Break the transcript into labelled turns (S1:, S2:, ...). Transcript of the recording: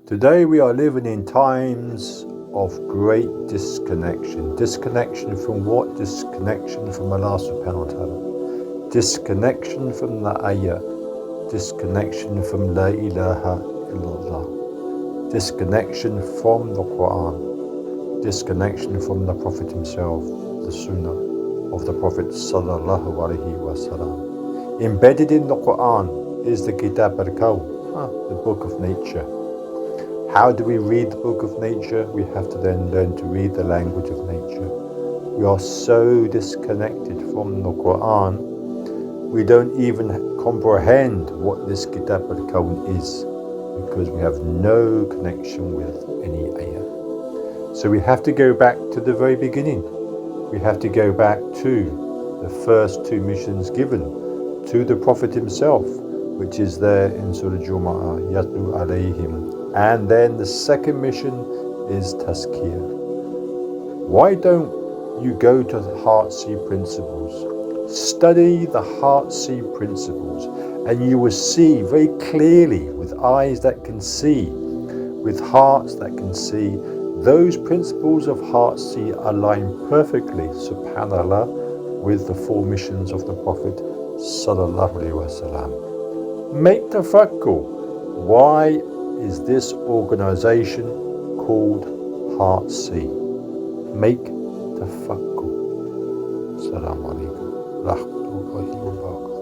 S1: Today we are living in times of great disconnection. Disconnection from what? Disconnection from Allah subhanahu wa ta'ala. Disconnection from the ayah. Disconnection from La ilaha illallah. Disconnection from the Quran. Disconnection from the Prophet himself, the Sunnah of the Prophet sallallahu alaihi wasallam. Embedded in the Quran is the Kitab al-Kawn, the book of nature. How do we read the book of nature? We have to then learn to read the language of nature. We are so disconnected from the Quran, we don't even comprehend what this Kitab al-Kawn is, because we have no connection with any ayah. So we have to go back to the very beginning. We have to go back to the first two missions given to the Prophet himself, which is there in Surah Jumu'ah, Yatlu alayhim. And then the second mission is Tazkiyah. Why don't you go to the Heartsea Principles? Study the Heartsea Principles, and you will see very clearly, with eyes that can see, with hearts that can see, those principles of Heartsea align perfectly, subhanallah, with the four missions of the Prophet sallallahu alaihi wasallam. Make tafakkur. Why is this organization called Heartsea? Make tafakkur. Assalamu alaikum. Rahmatullahi wa barakatuh.